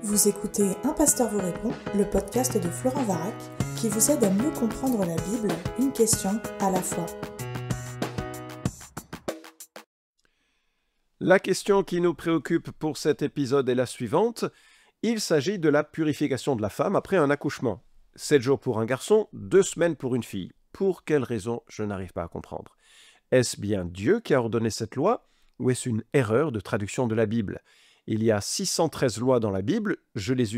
Vous écoutez Un pasteur vous répond, le podcast de Florent Varac, qui vous aide à mieux comprendre la Bible, une question à la fois. La question qui nous préoccupe pour cet épisode est la suivante. Il s'agit de la purification de la femme après un accouchement. 7 jours pour un garçon, 2 semaines pour une fille. Pour quelle raison, je n'arrive pas à comprendre. Est-ce bien Dieu qui a ordonné cette loi ou est-ce une erreur de traduction de la Bible ? Il y a 613 lois dans la Bible, je les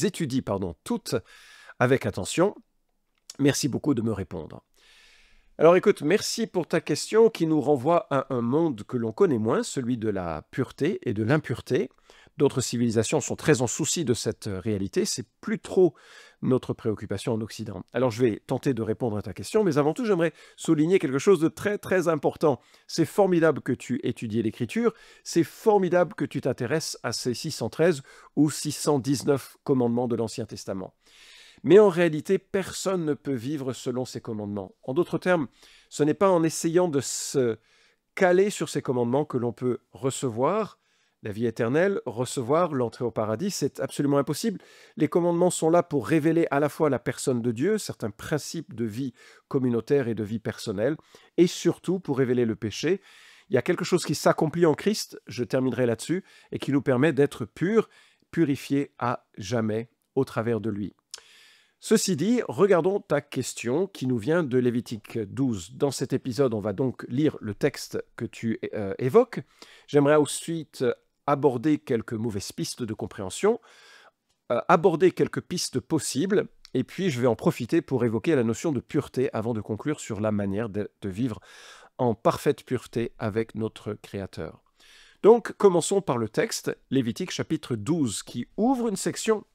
étudie toutes avec attention. Merci beaucoup de me répondre. Alors écoute, merci pour ta question qui nous renvoie à un monde que l'on connaît moins, celui de la pureté et de l'impureté. D'autres civilisations sont très en souci de cette réalité, c'est plus trop notre préoccupation en Occident. Alors je vais tenter de répondre à ta question, mais avant tout j'aimerais souligner quelque chose de très très important. C'est formidable que tu étudies l'Écriture, c'est formidable que tu t'intéresses à ces 613 ou 619 commandements de l'Ancien Testament. Mais en réalité, personne ne peut vivre selon ces commandements. En d'autres termes, ce n'est pas en essayant de se caler sur ces commandements que l'on peut recevoir la vie éternelle, recevoir l'entrée au paradis. C'est absolument impossible. Les commandements sont là pour révéler à la fois la personne de Dieu, certains principes de vie communautaire et de vie personnelle, et surtout pour révéler le péché. Il y a quelque chose qui s'accomplit en Christ, je terminerai là-dessus, et qui nous permet d'être purs, purifiés à jamais au travers de lui. Ceci dit, regardons ta question qui nous vient de Lévitique 12. Dans cet épisode, on va donc lire le texte que tu évoques. J'aimerais ensuite aborder quelques mauvaises pistes de compréhension, aborder quelques pistes possibles, et puis je vais en profiter pour évoquer la notion de pureté avant de conclure sur la manière de vivre en parfaite pureté avec notre Créateur. Donc, commençons par le texte, Lévitique chapitre 12, qui ouvre une section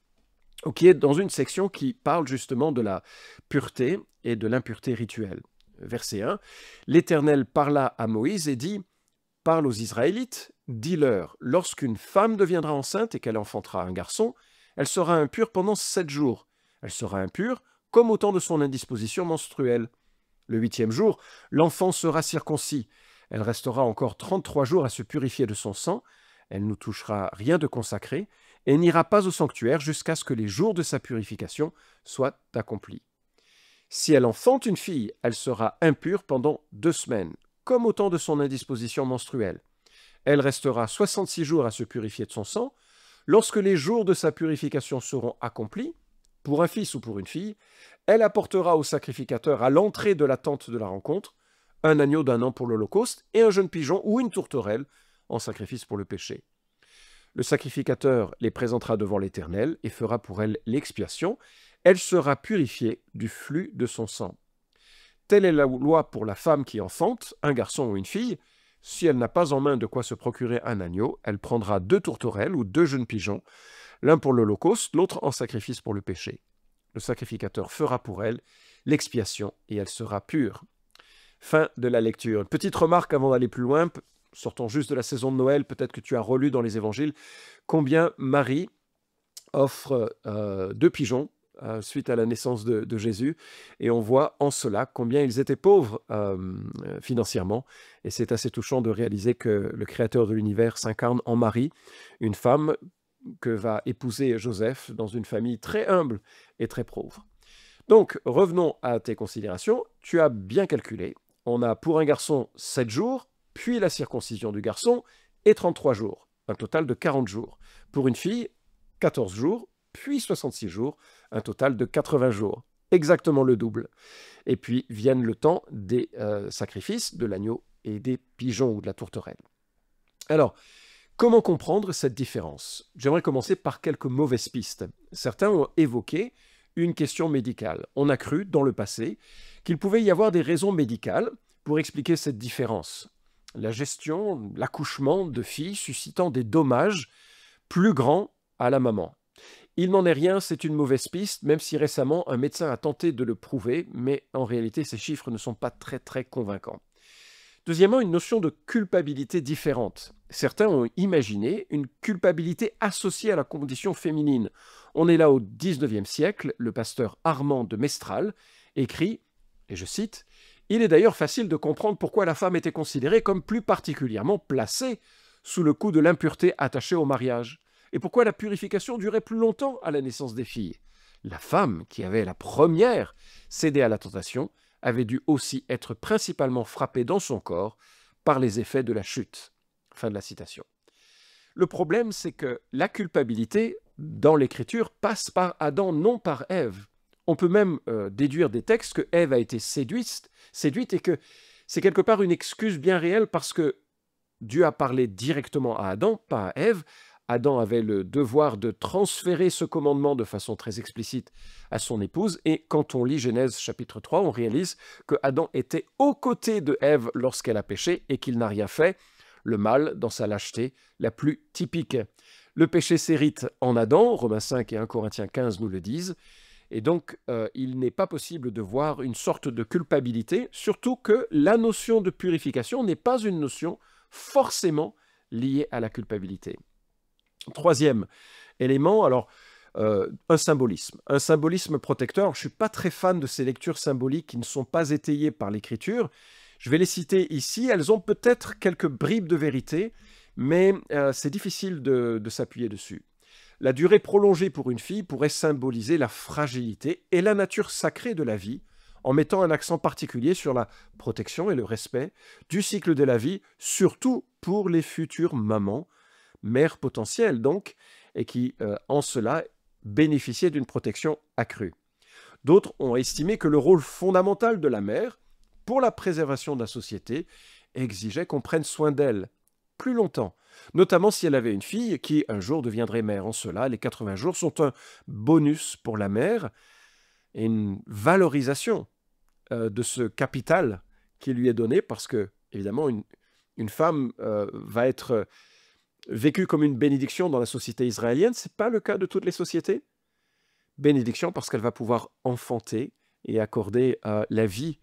qui est dans une section qui parle justement de la pureté et de l'impureté rituelle. Verset 1, « L'Éternel parla à Moïse et dit, « Parle aux Israélites, dis-leur, lorsqu'une femme deviendra enceinte et qu'elle enfantera un garçon, elle sera impure pendant 7 jours. Elle sera impure comme au temps de son indisposition menstruelle. Le 8e jour, l'enfant sera circoncis. Elle restera encore 33 jours à se purifier de son sang. Elle ne touchera rien de consacré et n'ira pas au sanctuaire jusqu'à ce que les jours de sa purification soient accomplis. Si elle enfante une fille, elle sera impure pendant 2 semaines, comme au temps de son indisposition menstruelle. Elle restera 66 jours à se purifier de son sang. Lorsque les jours de sa purification seront accomplis, pour un fils ou pour une fille, elle apportera au sacrificateur à l'entrée de la tente de la rencontre un agneau d'1 an pour l'Holocauste et un jeune pigeon ou une tourterelle en sacrifice pour le péché. Le sacrificateur les présentera devant l'Éternel et fera pour elle l'expiation. Elle sera purifiée du flux de son sang. Telle est la loi pour la femme qui enfante, un garçon ou une fille. Si elle n'a pas en main de quoi se procurer un agneau, elle prendra 2 tourterelles ou 2 jeunes pigeons, l'un pour l'Holocauste, l'autre en sacrifice pour le péché. Le sacrificateur fera pour elle l'expiation et elle sera pure. » Fin de la lecture. Une petite remarque avant d'aller plus loin. Sortons juste de la saison de Noël, peut-être que tu as relu dans les évangiles combien Marie offre 2 pigeons suite à la naissance de Jésus, et on voit en cela combien ils étaient pauvres financièrement, et c'est assez touchant de réaliser que le Créateur de l'univers s'incarne en Marie, une femme que va épouser Joseph dans une famille très humble et très pauvre. Donc, revenons à tes considérations. Tu as bien calculé. On a pour un garçon 7 jours, puis la circoncision du garçon, et 33 jours, un total de 40 jours. Pour une fille, 14 jours, puis 66 jours, un total de 80 jours, exactement le double. Et puis viennent le temps des sacrifices, de l'agneau et des pigeons ou de la tourterelle. Alors, comment comprendre cette différence ? J'aimerais commencer par quelques mauvaises pistes. Certains ont évoqué une question médicale. On a cru, dans le passé, qu'il pouvait y avoir des raisons médicales pour expliquer cette différence. La gestion, l'accouchement de filles suscitant des dommages plus grands à la maman. Il n'en est rien, c'est une mauvaise piste, même si récemment un médecin a tenté de le prouver, mais en réalité ces chiffres ne sont pas très convaincants. Deuxièmement, une notion de culpabilité différente. Certains ont imaginé une culpabilité associée à la condition féminine. On est là au XIXe siècle, le pasteur Armand de Mestral écrit, et je cite, « Il est d'ailleurs facile de comprendre pourquoi la femme était considérée comme plus particulièrement placée sous le coup de l'impureté attachée au mariage. Et pourquoi la purification durait plus longtemps à la naissance des filles? La femme, qui avait la première cédé à la tentation, avait dû aussi être principalement frappée dans son corps par les effets de la chute. Fin de la citation. Le problème, c'est que la culpabilité, dans l'Écriture, passe par Adam, non par Ève. On peut même déduire des textes que Ève a été séduite et que c'est quelque part une excuse bien réelle parce que Dieu a parlé directement à Adam, pas à Ève. Adam avait le devoir de transférer ce commandement de façon très explicite à son épouse. Et quand on lit Genèse chapitre 3, on réalise que Adam était aux côtés de Ève lorsqu'elle a péché et qu'il n'a rien fait, le mal dans sa lâcheté la plus typique. Le péché s'hérite en Adam, Romains 5 et 1 Corinthiens 15 nous le disent. Et donc, il n'est pas possible de voir une sorte de culpabilité, surtout que la notion de purification n'est pas une notion forcément liée à la culpabilité. Troisième élément, alors un symbolisme protecteur. Je ne suis pas très fan de ces lectures symboliques qui ne sont pas étayées par l'Écriture. Je vais les citer ici, elles ont peut-être quelques bribes de vérité, mais c'est difficile de s'appuyer dessus. La durée prolongée pour une fille pourrait symboliser la fragilité et la nature sacrée de la vie, en mettant un accent particulier sur la protection et le respect du cycle de la vie, surtout pour les futures mamans, mères potentielles donc, et qui, en cela, bénéficiaient d'une protection accrue. D'autres ont estimé que le rôle fondamental de la mère, pour la préservation de la société, exigeait qu'on prenne soin d'elle plus longtemps, notamment si elle avait une fille qui un jour deviendrait mère. En cela, les 80 jours sont un bonus pour la mère et une valorisation de ce capital qui lui est donné, parce que, évidemment, une femme va être vécue comme une bénédiction dans la société israélienne. Ce n'est pas le cas de toutes les sociétés. Bénédiction parce qu'elle va pouvoir enfanter et accorder la vie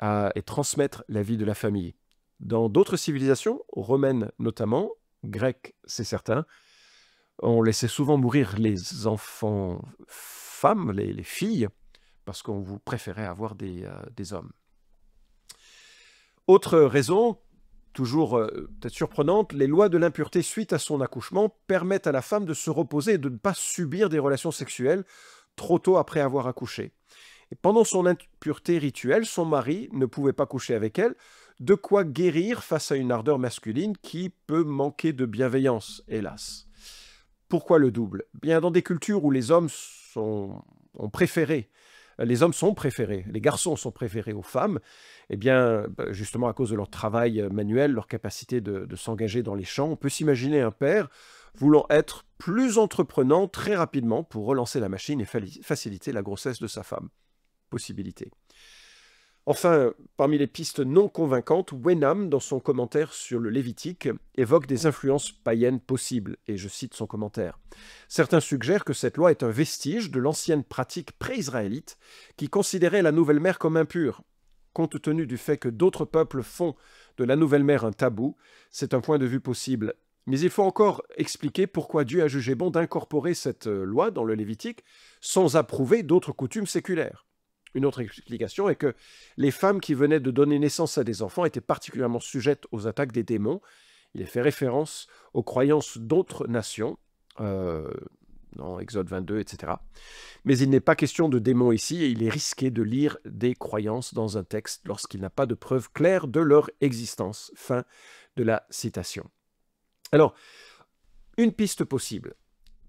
et transmettre la vie de la famille. Dans d'autres civilisations, romaines notamment, grecques c'est certain, on laissait souvent mourir les enfants femmes, les filles, parce qu'on vous préférait avoir des hommes. Autre raison, toujours peut-être surprenante, les lois de l'impureté suite à son accouchement permettent à la femme de se reposer et de ne pas subir des relations sexuelles trop tôt après avoir accouché. Et pendant son impureté rituelle, son mari ne pouvait pas coucher avec elle, de quoi guérir face à une ardeur masculine qui peut manquer de bienveillance, hélas. Pourquoi le double? Bien, dans des cultures où les hommes sont préférés, les garçons sont préférés aux femmes, eh bien, justement à cause de leur travail manuel, leur capacité de s'engager dans les champs, on peut s'imaginer un père voulant être plus entreprenant très rapidement pour relancer la machine et faciliter la grossesse de sa femme. Possibilité. Enfin, parmi les pistes non convaincantes, Wenham, dans son commentaire sur le Lévitique, évoque des influences païennes possibles, et je cite son commentaire. Certains suggèrent que cette loi est un vestige de l'ancienne pratique pré-israélite qui considérait la nouvelle mère comme impure. Compte tenu du fait que d'autres peuples font de la nouvelle mère un tabou, c'est un point de vue possible. Mais il faut encore expliquer pourquoi Dieu a jugé bon d'incorporer cette loi dans le Lévitique sans approuver d'autres coutumes séculaires. Une autre explication est que les femmes qui venaient de donner naissance à des enfants étaient particulièrement sujettes aux attaques des démons. Il est fait référence aux croyances d'autres nations, dans Exode 22, etc. Mais il n'est pas question de démons ici, et il est risqué de lire des croyances dans un texte lorsqu'il n'a pas de preuve claire de leur existence. Fin de la citation. Alors, une piste possible.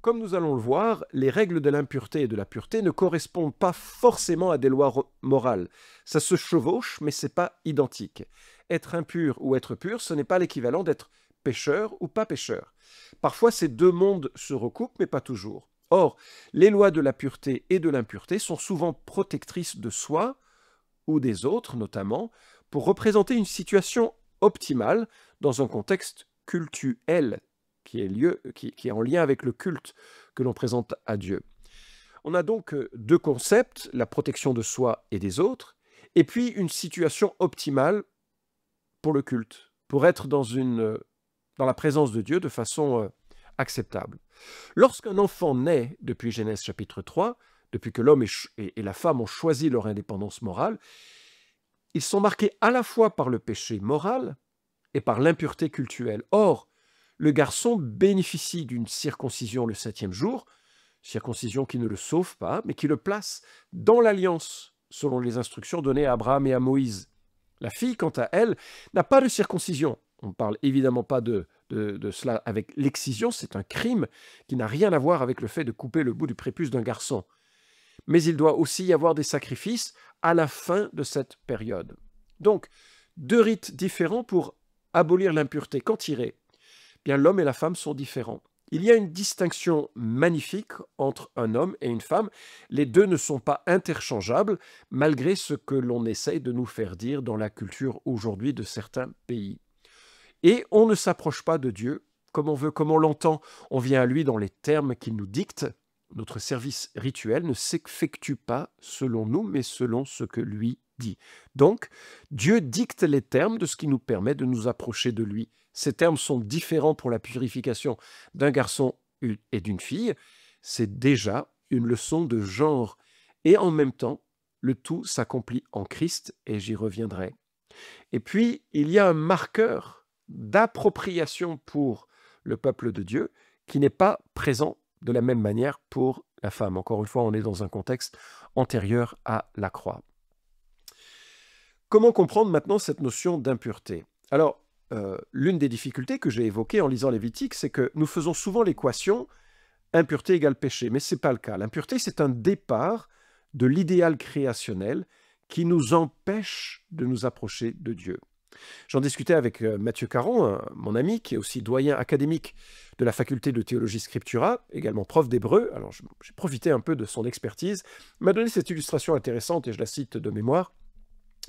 Comme nous allons le voir, les règles de l'impureté et de la pureté ne correspondent pas forcément à des lois morales. Ça se chevauche, mais ce n'est pas identique. Être impur ou être pur, ce n'est pas l'équivalent d'être pécheur ou pas pécheur. Parfois, ces deux mondes se recoupent, mais pas toujours. Or, les lois de la pureté et de l'impureté sont souvent protectrices de soi ou des autres, notamment, pour représenter une situation optimale dans un contexte cultuel, qui est en lien avec le culte que l'on présente à Dieu. On a donc deux concepts, la protection de soi et des autres, et puis une situation optimale pour le culte, pour être dans la présence de Dieu de façon acceptable. Lorsqu'un enfant naît, depuis Genèse chapitre 3, depuis que l'homme et la femme ont choisi leur indépendance morale, ils sont marqués à la fois par le péché moral et par l'impureté cultuelle. Or, le garçon bénéficie d'une circoncision le 7e jour, circoncision qui ne le sauve pas, mais qui le place dans l'alliance, selon les instructions données à Abraham et à Moïse. La fille, quant à elle, n'a pas de circoncision. On ne parle évidemment pas de cela avec l'excision, c'est un crime qui n'a rien à voir avec le fait de couper le bout du prépuce d'un garçon. Mais il doit aussi y avoir des sacrifices à la fin de cette période. Donc, 2 rites différents pour abolir l'impureté. Qu'en tirer? Bien, l'homme et la femme sont différents. Il y a une distinction magnifique entre un homme et une femme. Les deux ne sont pas interchangeables, malgré ce que l'on essaye de nous faire dire dans la culture aujourd'hui de certains pays. Et on ne s'approche pas de Dieu comme on veut, comme on l'entend. On vient à lui dans les termes qu'il nous dicte. Notre service rituel ne s'effectue pas selon nous, mais selon ce que lui dit. Donc, Dieu dicte les termes de ce qui nous permet de nous approcher de lui. Ces termes sont différents pour la purification d'un garçon et d'une fille. C'est déjà une leçon de genre. Et en même temps, le tout s'accomplit en Christ, et j'y reviendrai. Et puis, il y a un marqueur d'appropriation pour le peuple de Dieu qui n'est pas présent de la même manière pour la femme. Encore une fois, on est dans un contexte antérieur à la croix. Comment comprendre maintenant cette notion d'impureté? Alors, l'une des difficultés que j'ai évoquées en lisant Lévitique, c'est que nous faisons souvent l'équation impureté égale péché, mais ce n'est pas le cas. L'impureté, c'est un départ de l'idéal créationnel qui nous empêche de nous approcher de Dieu. J'en discutais avec Mathieu Caron, mon ami, qui est aussi doyen académique de la faculté de théologie scriptura, également prof d'hébreu. Alors j'ai profité un peu de son expertise. Il m'a donné cette illustration intéressante et je la cite de mémoire.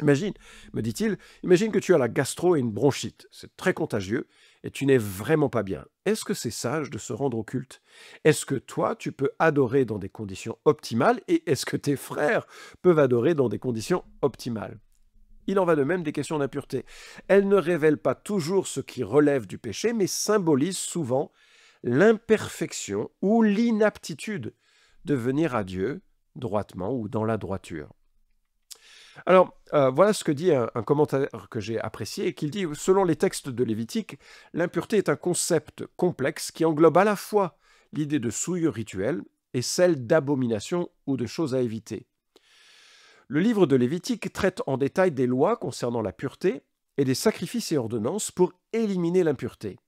Imagine, me dit-il, imagine que tu as la gastro et une bronchite. C'est très contagieux et tu n'es vraiment pas bien. Est-ce que c'est sage de se rendre au culte? Est-ce que toi, tu peux adorer dans des conditions optimales et est-ce que tes frères peuvent adorer dans des conditions optimales? Il en va de même des questions d'impureté. Elles ne révèlent pas toujours ce qui relève du péché, mais symbolisent souvent l'imperfection ou l'inaptitude de venir à Dieu droitement ou dans la droiture. Alors, voilà ce que dit un commentaire que j'ai apprécié, et qu'il dit, selon les textes de Lévitique, l'impureté est un concept complexe qui englobe à la fois l'idée de souillure rituelle et celle d'abomination ou de choses à éviter. Le livre de Lévitique traite en détail des lois concernant la pureté et des sacrifices et ordonnances pour éliminer l'impureté.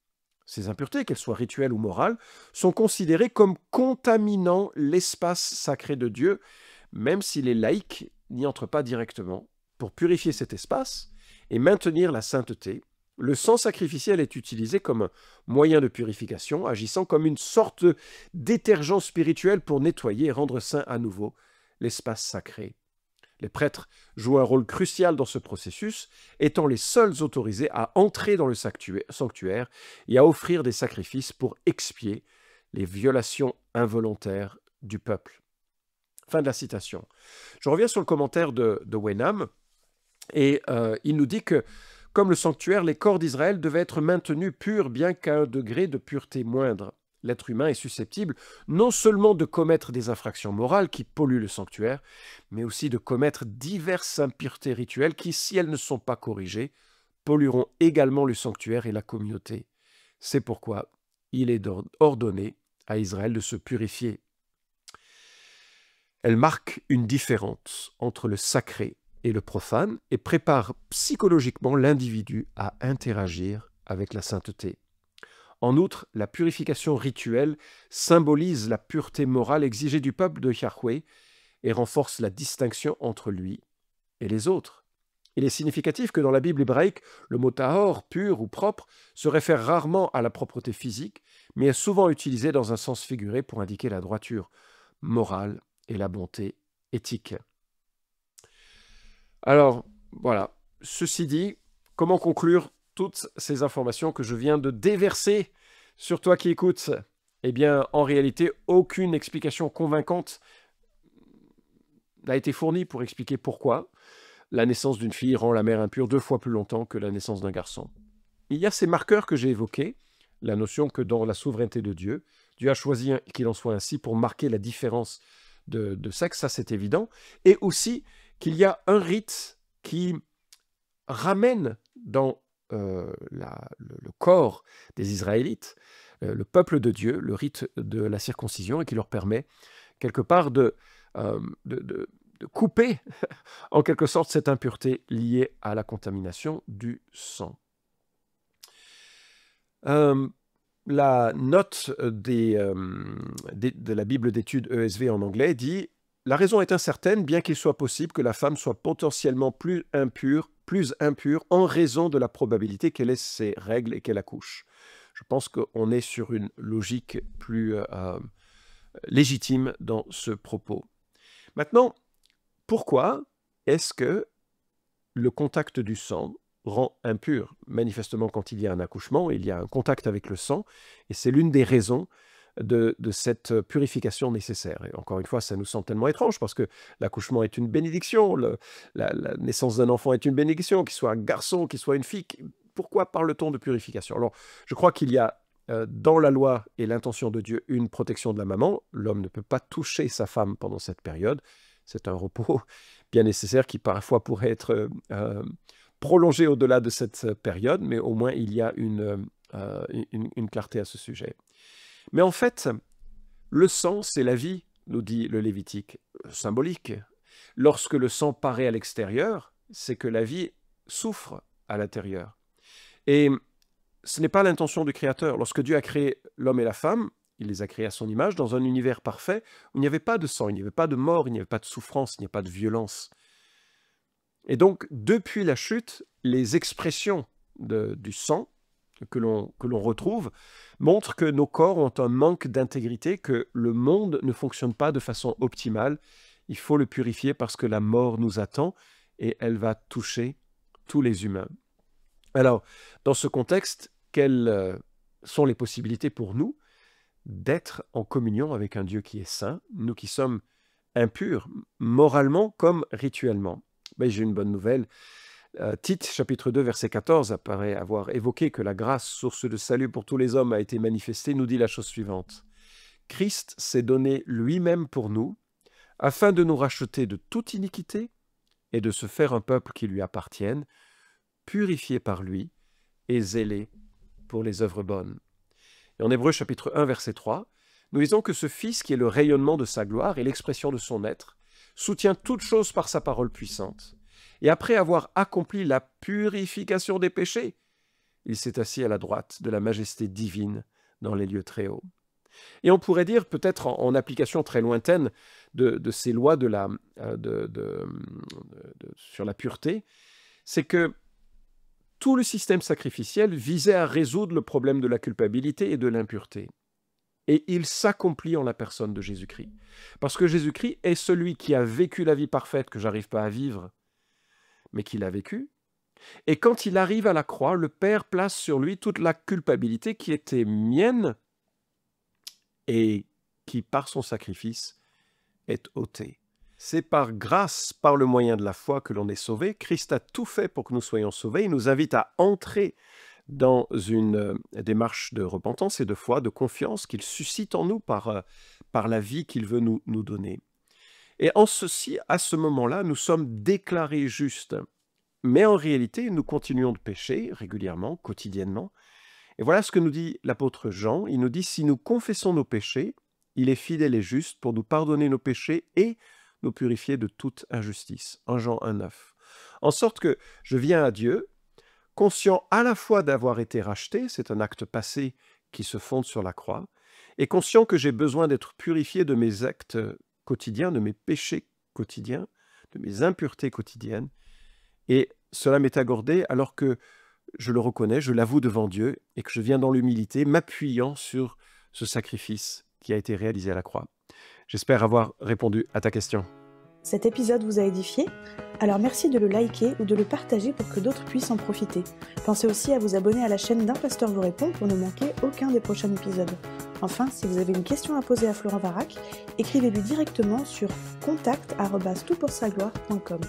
Ces impuretés, qu'elles soient rituelles ou morales, sont considérées comme contaminant l'espace sacré de Dieu, même si les laïcs n'y entrent pas directement. Pour purifier cet espace et maintenir la sainteté, le sang sacrificiel est utilisé comme un moyen de purification, agissant comme une sorte de détergent spirituel pour nettoyer et rendre saint à nouveau l'espace sacré. Les prêtres jouent un rôle crucial dans ce processus, étant les seuls autorisés à entrer dans le sanctuaire et à offrir des sacrifices pour expier les violations involontaires du peuple. Fin de la citation. Je reviens sur le commentaire de Wenham, et il nous dit que, comme le sanctuaire, les corps d'Israël devaient être maintenus purs, bien qu'à un degré de pureté moindre. L'être humain est susceptible non seulement de commettre des infractions morales qui polluent le sanctuaire, mais aussi de commettre diverses impuretés rituelles qui, si elles ne sont pas corrigées, pollueront également le sanctuaire et la communauté. C'est pourquoi il est ordonné à Israël de se purifier. Elle marque une différence entre le sacré et le profane et prépare psychologiquement l'individu à interagir avec la sainteté. En outre, la purification rituelle symbolise la pureté morale exigée du peuple de Yahweh et renforce la distinction entre lui et les autres. Il est significatif que dans la Bible hébraïque, le mot tahor, pur ou propre, se réfère rarement à la propreté physique, mais est souvent utilisé dans un sens figuré pour indiquer la droiture morale et la bonté éthique. Alors, voilà. Ceci dit, comment conclure toutes ces informations que je viens de déverser sur toi qui écoutes? Eh bien, en réalité, aucune explication convaincante n'a été fournie pour expliquer pourquoi la naissance d'une fille rend la mère impure 2 fois plus longtemps que la naissance d'un garçon. Il y a ces marqueurs que j'ai évoqués, la notion que dans la souveraineté de Dieu, Dieu a choisi qu'il en soit ainsi pour marquer la différence de sexe, ça c'est évident, et aussi qu'il y a un rite qui ramène dans le corps des Israélites, le peuple de Dieu, le rite de la circoncision, et qui leur permet quelque part de couper en quelque sorte cette impureté liée à la contamination du sang. La note de la Bible d'études ESV en anglais dit « La raison est incertaine, bien qu'il soit possible que la femme soit potentiellement plus impure en raison de la probabilité qu'elle ait ses règles et qu'elle accouche. » Je pense qu'on est sur une logique plus légitime dans ce propos. Maintenant, pourquoi est-ce que le contact du sang rend impur? Manifestement, quand il y a un accouchement, il y a un contact avec le sang, et c'est l'une des raisons de cette purification nécessaire. Et encore une fois, ça nous semble tellement étrange, parce que l'accouchement est une bénédiction, la naissance d'un enfant est une bénédiction, qu'il soit un garçon, qu'il soit une fille. Pourquoi parle-t-on de purification? Alors, je crois qu'il y a dans la loi et l'intention de Dieu une protection de la maman. L'homme ne peut pas toucher sa femme pendant cette période. C'est un repos bien nécessaire qui parfois pourrait être prolongé au-delà de cette période, mais au moins il y a une clarté à ce sujet. Mais en fait, le sang, c'est la vie, nous dit le Lévitique, symbolique. Lorsque le sang paraît à l'extérieur, c'est que la vie souffre à l'intérieur. Et ce n'est pas l'intention du Créateur. Lorsque Dieu a créé l'homme et la femme, il les a créés à son image, dans un univers parfait, où il n'y avait pas de sang, il n'y avait pas de mort, il n'y avait pas de souffrance, il n'y avait pas de violence. Et donc, depuis la chute, les expressions du sang que l'on retrouve montrent que nos corps ont un manque d'intégrité, que le monde ne fonctionne pas de façon optimale. Il faut le purifier parce que la mort nous attend et elle va toucher tous les humains. Alors, dans ce contexte, quelles sont les possibilités pour nous d'être en communion avec un Dieu qui est saint, nous qui sommes impurs, moralement comme rituellement? Ben, j'ai une bonne nouvelle. Tite, chapitre 2, verset 14, apparaît avoir évoqué que la grâce, source de salut pour tous les hommes, a été manifestée, nous dit la chose suivante. Christ s'est donné lui-même pour nous, afin de nous racheter de toute iniquité et de se faire un peuple qui lui appartienne, purifié par lui et zélé pour les œuvres bonnes. Et en Hébreux chapitre 1, verset 3, nous lisons que ce Fils, qui est le rayonnement de sa gloire et l'expression de son être, soutient toutes choses par sa parole puissante. Et après avoir accompli la purification des péchés, il s'est assis à la droite de la majesté divine dans les lieux très hauts. Et on pourrait dire, peut-être en application très lointaine de ces lois sur la pureté, c'est que tout le système sacrificiel visait à résoudre le problème de la culpabilité et de l'impureté. Et il s'accomplit en la personne de Jésus-Christ. Parce que Jésus-Christ est celui qui a vécu la vie parfaite que je n'arrive pas à vivre, mais qu'il a vécu. Et quand il arrive à la croix, le Père place sur lui toute la culpabilité qui était mienne et qui, par son sacrifice, est ôtée. C'est par grâce, par le moyen de la foi que l'on est sauvé. Christ a tout fait pour que nous soyons sauvés. Il nous invite à entrer dans une démarche de repentance et de foi, de confiance qu'il suscite en nous par la vie qu'il veut nous donner. Et en ceci, à ce moment-là, nous sommes déclarés justes. Mais en réalité, nous continuons de pécher régulièrement, quotidiennement. Et voilà ce que nous dit l'apôtre Jean. Il nous dit, si nous confessons nos péchés, il est fidèle et juste pour nous pardonner nos péchés et nous purifier de toute injustice. 1 Jean 1,9. En sorte que je viens à Dieu, conscient à la fois d'avoir été racheté, c'est un acte passé qui se fonde sur la croix, et conscient que j'ai besoin d'être purifié de mes actes quotidiens, de mes péchés quotidiens, de mes impuretés quotidiennes. Et cela m'est accordé alors que je le reconnais, je l'avoue devant Dieu, et que je viens dans l'humilité, m'appuyant sur ce sacrifice qui a été réalisé à la croix. J'espère avoir répondu à ta question. Cet épisode vous a édifié? Alors merci de le liker ou de le partager pour que d'autres puissent en profiter. Pensez aussi à vous abonner à la chaîne d'Un Pasteur vous répond pour ne manquer aucun des prochains épisodes. Enfin, si vous avez une question à poser à Florent Varac, écrivez-lui directement sur contact@toutpoursagloire.com.